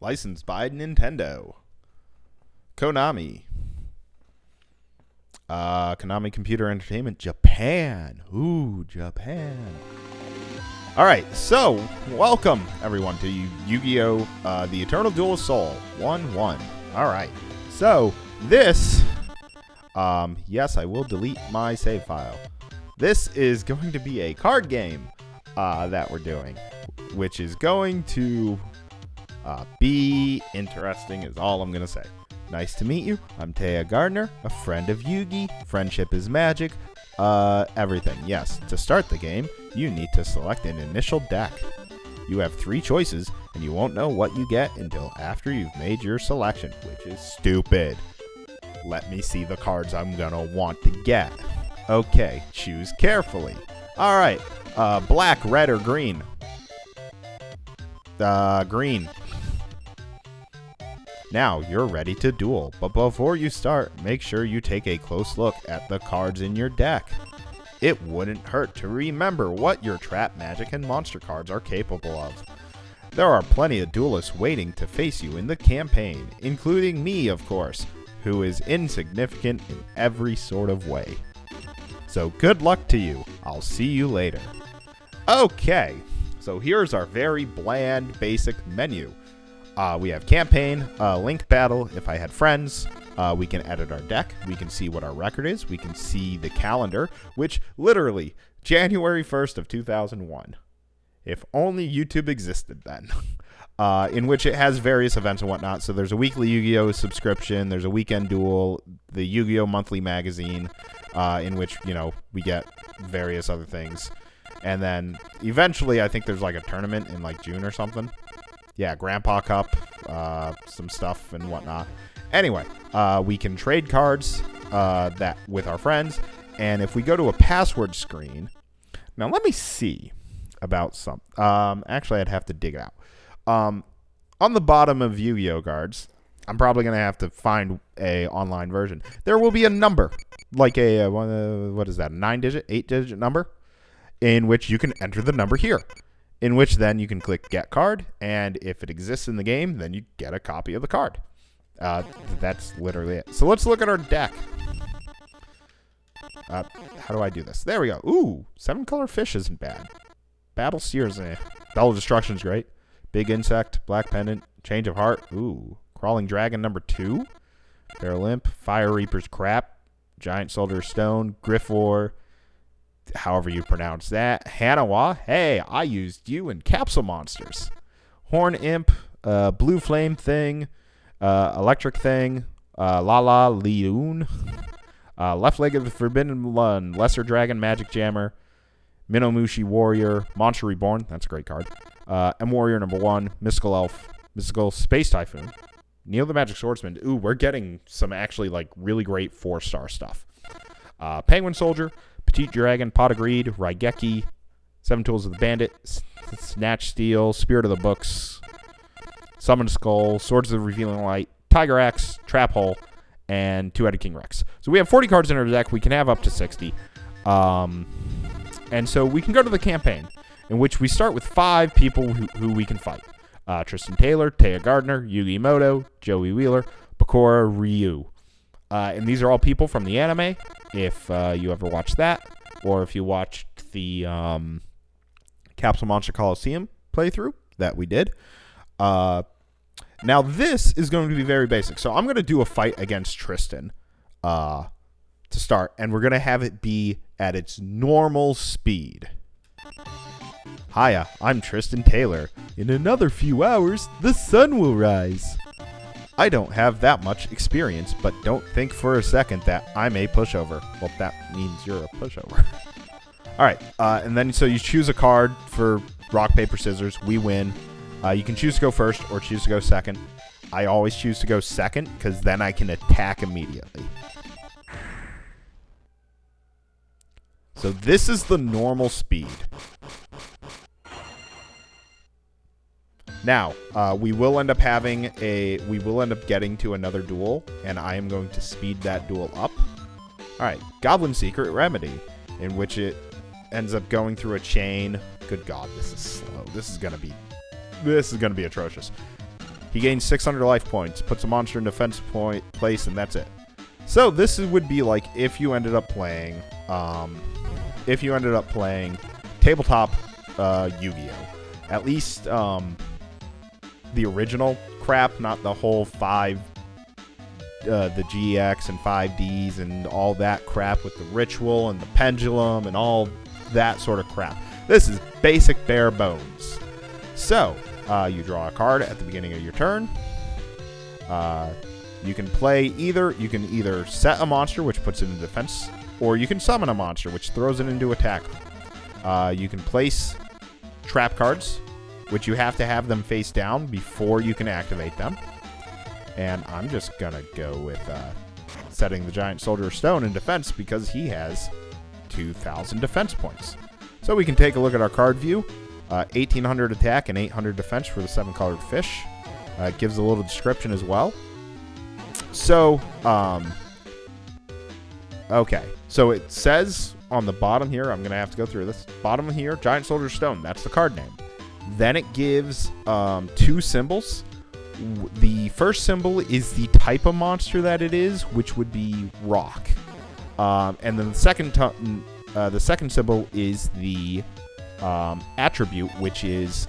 Licensed by Nintendo. Konami. Konami Computer Entertainment, Japan. Ooh, Japan. Alright, so, welcome, everyone, to Yu-Gi-Oh! The Eternal Duel of Soul 1-1. Alright, so, this... yes, I will delete my save file. This is going to be a card game that we're doing, which is going to be interesting is all I'm going to say. Nice to meet you. I'm Taya Gardner, a friend of Yugi. Friendship is magic. Everything. Yes, to start the game, you need to select an initial deck. You have 3 choices, and you won't know what you get until after you've made your selection, which is stupid. Let me see the cards I'm gonna want to get. Okay, choose carefully. Alright, black, red, or green? Green. Now, you're ready to duel, but before you start, make sure you take a close look at the cards in your deck. It wouldn't hurt to remember what your trap, magic, and monster cards are capable of. There are plenty of duelists waiting to face you in the campaign, including me, of course, who is insignificant in every sort of way. So good luck to you. I'll see you later. Okay, so here's our very bland, basic menu. We have campaign, link battle. If I had friends, we can edit our deck. We can see what our record is. We can see the calendar, which literally January 1st of 2001. If only YouTube existed then. In which it has various events and whatnot. So there's a weekly Yu-Gi-Oh! Subscription. There's a weekend duel. The Yu-Gi-Oh! Monthly magazine, in which, you know, we get various other things. And then eventually I think there's like a tournament in like June or something. Yeah, Grandpa Cup, some stuff and whatnot. Anyway, we can trade cards that with our friends. And if we go to a password screen... Now, let me see about some... actually, I'd have to dig it out. On the bottom of Yu-Gi-Oh! Cards, I'm probably going to have to find a online version. There will be a number, like a, what is that, a 9-digit, 8-digit number, in which you can enter the number here. In which then you can click Get Card, and if it exists in the game, then you get a copy of the card. That's literally it. So let's look at our deck. How do I do this? There we go. Ooh, 7-color fish isn't bad. Battle Seers, Bell of Destruction's great. Big Insect, Black Pendant, Change of Heart. Ooh, Crawling Dragon number 2. Barrel Imp, Fire Reaper's Crap, Giant Soldier Stone, Griffor, however you pronounce that. Hanawa, hey, I used you in Capsule Monsters. Horn Imp, Blue Flame Thing, Electric Thing, Lala Leoon, Left Leg of the Forbidden One, Lesser Dragon Magic Jammer, Minomushi Warrior, Monster Reborn, that's a great card, M Warrior number 1, Mystical Elf, Mystical Space Typhoon, Neil the Magic Swordsman. Ooh, we're getting some actually like really great 4-star stuff. Penguin Soldier, Petite Dragon, Pot of Greed, Raigeki, 7 Tools of the Bandit, Snatch Steel, Spirit of the Books, Summon Skull, Swords of the Revealing Light, Tiger Axe, Trap Hole, and 2-Headed King Rex. So we have 40 cards in our deck. We can have up to 60. And so we can go to the campaign, in which we start with 5 people who we can fight. Tristan Taylor, Taya Gardner, Yugi Moto, Joey Wheeler, Bakura Ryu. And these are all people from the anime, if you ever watched that, or if you watched the Capsule Monster Coliseum playthrough that we did. Now, this is going to be very basic. So I'm going to do a fight against Tristan to start, and we're going to have it be at its normal speed. Hiya, I'm Tristan Taylor. In another few hours, the sun will rise. I don't have that much experience, but don't think for a second that I'm a pushover. Well, that means you're a pushover. Alright, and then so you choose a card for rock, paper, scissors. We win. You can choose to go first or choose to go second. I always choose to go second because then I can attack immediately. So this is the normal speed. Now, we will end up getting to another duel, and I am going to speed that duel up. Alright, Goblin Secret Remedy, in which it ends up going through a chain. Good God, this is slow. This is gonna be atrocious. He gains 600 life points, puts a monster in defense place, and that's it. So this would be like if you ended up playing, tabletop Yu-Gi-Oh. At least the original crap, not the whole the GX and 5Ds and all that crap with the ritual and the pendulum and all that sort of crap. This is basic bare bones. So, you draw a card at the beginning of your turn. You can either set a monster, which puts it in defense, or you can summon a monster, which throws it into attack. You can place trap cards, which you have to have them face down before you can activate them. And I'm just going to go with setting the Giant Soldier of Stone in defense because he has 2,000 defense points. So we can take a look at our card view. 1,800 attack and 800 defense for the 7-colored fish. It gives a little description as well. So, okay. So it says on the bottom here, I'm going to have to go through this. Bottom here, Giant Soldier of Stone. That's the card name. Then it gives 2 symbols. The first symbol is the type of monster that it is, which would be rock. And then the second symbol is the attribute, which is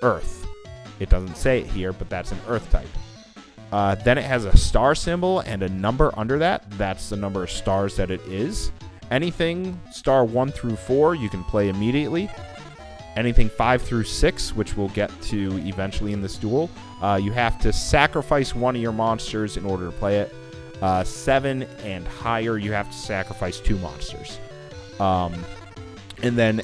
earth. It doesn't say it here, but that's an earth type. Then it has a star symbol and a number under that. That's the number of stars that it is. Anything star 1 through 4 you can play immediately. Anything 5 through 6, which we'll get to eventually in this duel, you have to sacrifice one of your monsters in order to play it. 7 and higher, you have to sacrifice 2 monsters. And then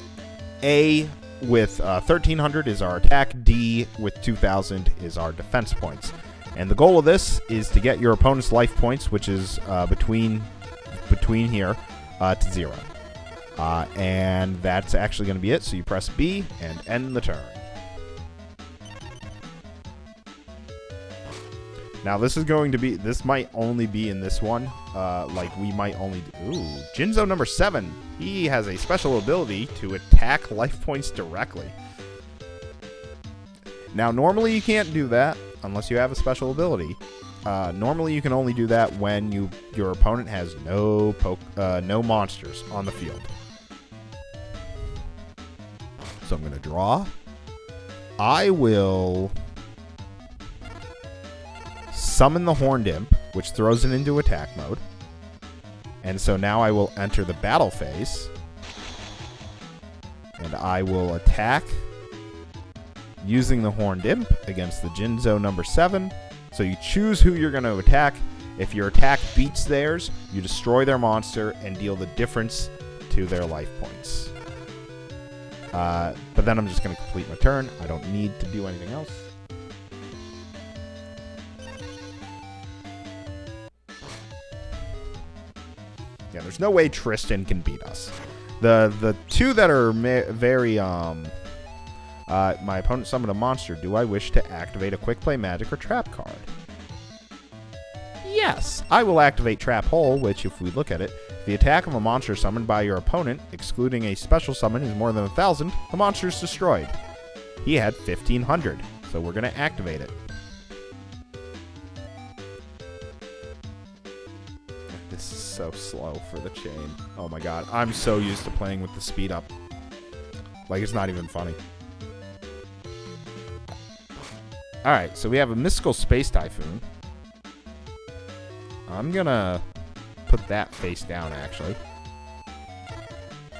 A with 1,300 is our attack. D with 2,000 is our defense points. And the goal of this is to get your opponent's life points, which is between here, to 0. And that's actually going to be it. So you press B and end the turn. Now this might only be in this one. We might only Jinzo number 7. He has a special ability to attack life points directly. Now normally you can't do that unless you have a special ability. Normally you can only do that when your opponent has no monsters on the field. So I'm going to draw. I will summon the Horned Imp, which throws it into attack mode. And so now I will enter the battle phase. And I will attack using the Horned Imp against the Jinzo number 7. So you choose who you're going to attack. If your attack beats theirs, you destroy their monster and deal the difference to their life points. But then I'm just going to complete my turn. I don't need to do anything else. Yeah, there's no way Tristan can beat us. The two that are very my opponent summoned a monster. Do I wish to activate a quick play magic or trap card? Yes, I will activate Trap Hole, which if we look at it, the attack of a monster summoned by your opponent, excluding a special summon, is more than 1,000. The monster is destroyed. He had 1,500, so we're going to activate it. This is so slow for the chain. Oh my god, I'm so used to playing with the speed up. Like, it's not even funny. Alright, so we have a Mystical Space Typhoon. I'm gonna put that face down, actually.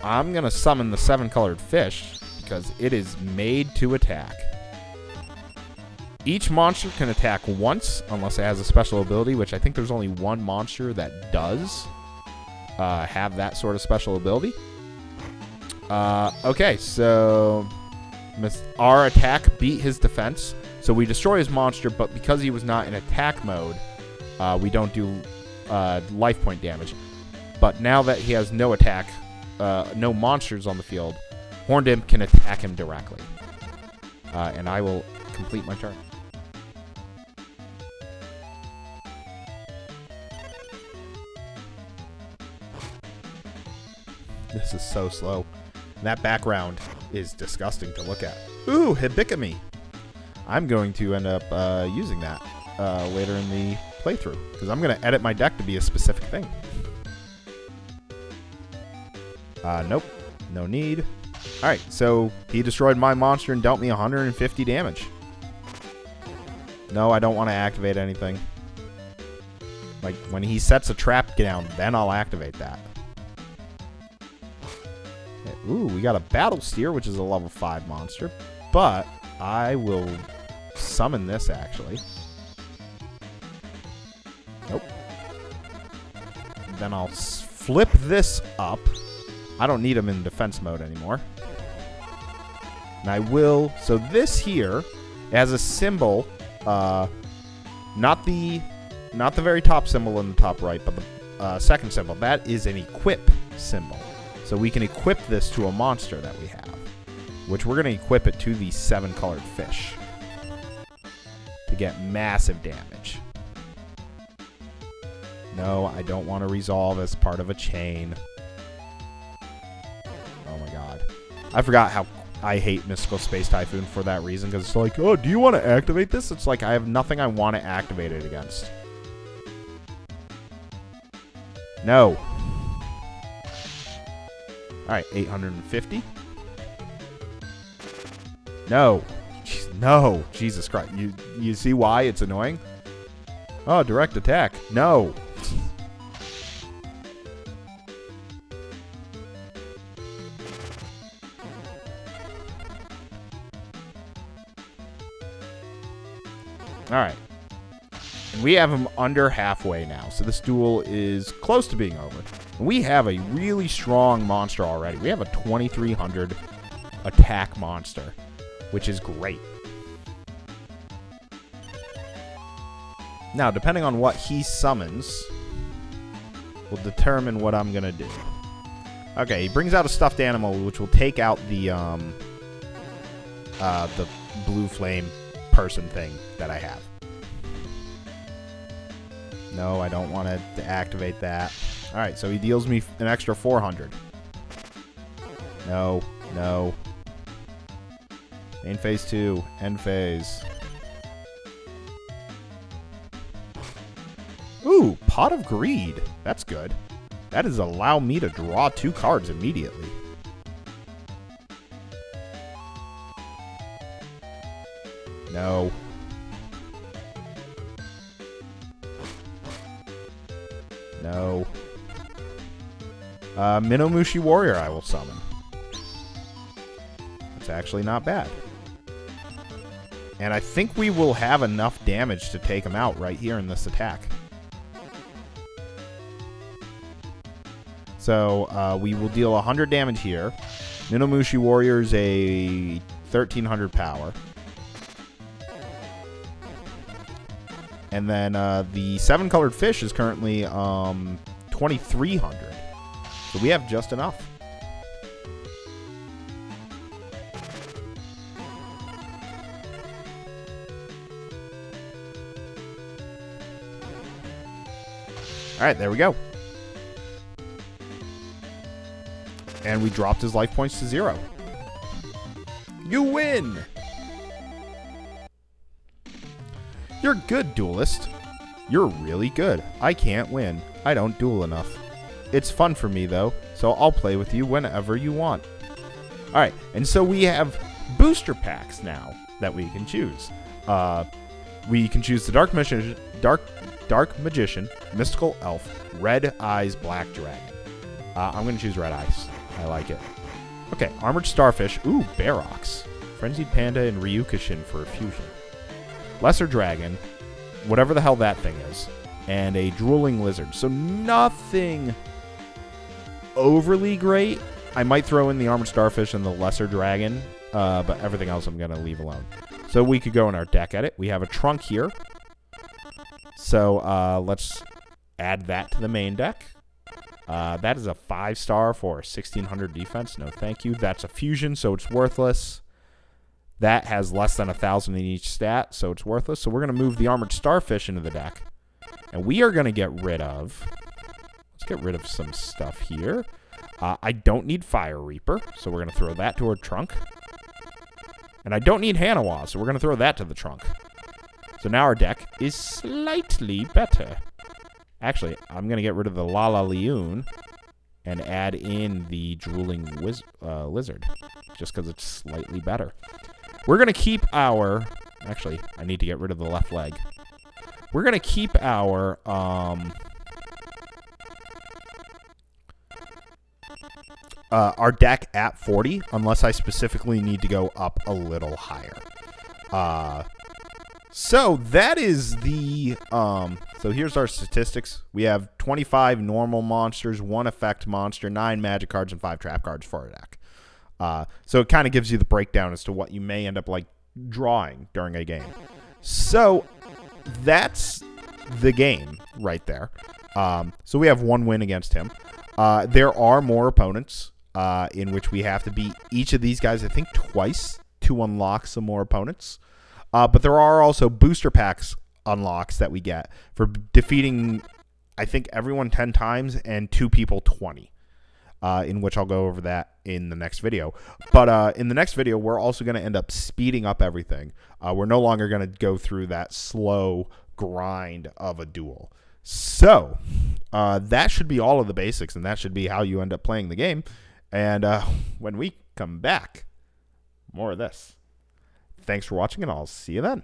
I'm gonna summon the 7-colored fish, because it is made to attack. Each monster can attack once, unless it has a special ability, which I think there's only one monster that does have that sort of special ability. Okay, so our attack beat his defense. So we destroy his monster, but because he was not in attack mode, we don't do life point damage. But now that he has no attack, no monsters on the field, Horned Imp can attack him directly. And I will complete my turn. This is so slow. That background is disgusting to look at. Ooh, Hibikami. I'm going to end up using that later in the playthrough, because I'm going to edit my deck to be a specific thing. Nope. No need. Alright, so he destroyed my monster and dealt me 150 damage. No, I don't want to activate anything. Like, when he sets a trap down, then I'll activate that. Okay, ooh, we got a Battle Steer, which is a level 5 monster. But I will summon this, actually. Nope. Then I'll flip this up. I don't need him in defense mode anymore. And I will... So this here has a symbol, not the very top symbol in the top right, but the second symbol. That is an equip symbol. So we can equip this to a monster that we have, which we're going to equip it to the 7-colored fish to get massive damage. No, I don't want to resolve as part of a chain. Oh my god. I forgot how I hate Mystical Space Typhoon for that reason, because it's like, oh, do you want to activate this? It's like I have nothing I want to activate it against. No. Alright, 850. No. Jeez, no. Jesus Christ. You see why it's annoying? Oh, direct attack. No. Alright. And we have him under halfway now, so this duel is close to being over. And we have a really strong monster already. We have a 2300 attack monster, which is great. Now, depending on what he summons, will determine what I'm going to do. Okay, he brings out a stuffed animal, which will take out the blue flame person thing that I have. No, I don't want to activate that. Alright, so he deals me an extra 400. No, no. Main phase 2, end phase. Ooh, Pot of Greed. That's good. That is allow me to draw 2 cards immediately. No. No. Minomushi Warrior I will summon. That's actually not bad. And I think we will have enough damage to take him out right here in this attack. So, we will deal 100 damage here. Minomushi Warrior is a 1300 power. And then the 7-colored fish is currently 2300. So we have just enough. Alright, there we go. And we dropped his life points to 0. You win! You're good, Duelist. You're really good. I can't win. I don't duel enough. It's fun for me, though, so I'll play with you whenever you want. Alright, and so we have booster packs now that we can choose. We can choose the Dark Magician, Mystical Elf, Red Eyes, Black Dragon. I'm going to choose Red Eyes. I like it. Okay, Armored Starfish. Ooh, Barox. Frenzied Panda and Ryukishin for a fusion. Lesser Dragon, whatever the hell that thing is, and a Drooling Lizard. So nothing overly great. I might throw in the Armored Starfish and the Lesser Dragon, but everything else I'm going to leave alone. So we could go in our deck edit. We have a Trunk here. So let's add that to the main deck. That is a 5-star for 1600 defense. No thank you. That's a fusion, so it's worthless. That has less than 1,000 in each stat, so it's worthless. So we're going to move the Armored Starfish into the deck. And we are going to get rid of... Let's get rid of some stuff here. I don't need Fire Reaper, so we're going to throw that to our trunk. And I don't need Hanawa, so we're going to throw that to the trunk. So now our deck is slightly better. Actually, I'm going to get rid of the Lala Leoon and add in the Drooling Lizard, just because it's slightly better. We're going to keep our... Actually, I need to get rid of the left leg. We're going to keep our... our deck at 40, unless I specifically need to go up a little higher. So that is the, so here's our statistics. We have 25 normal monsters, 1 effect monster, 9 magic cards, and 5 trap cards for our deck. So it kind of gives you the breakdown as to what you may end up like drawing during a game. So that's the game right there. So we have 1 win against him. There are more opponents in which we have to beat each of these guys, I think, twice to unlock some more opponents. But there are also booster packs unlocks that we get for defeating, I think, everyone 10 times and 2 people 20, in which I'll go over that in the next video. But in the next video, we're also going to end up speeding up everything. We're no longer going to go through that slow grind of a duel. So that should be all of the basics, and that should be how you end up playing the game. And when we come back, more of this. Thanks for watching, and I'll see you then.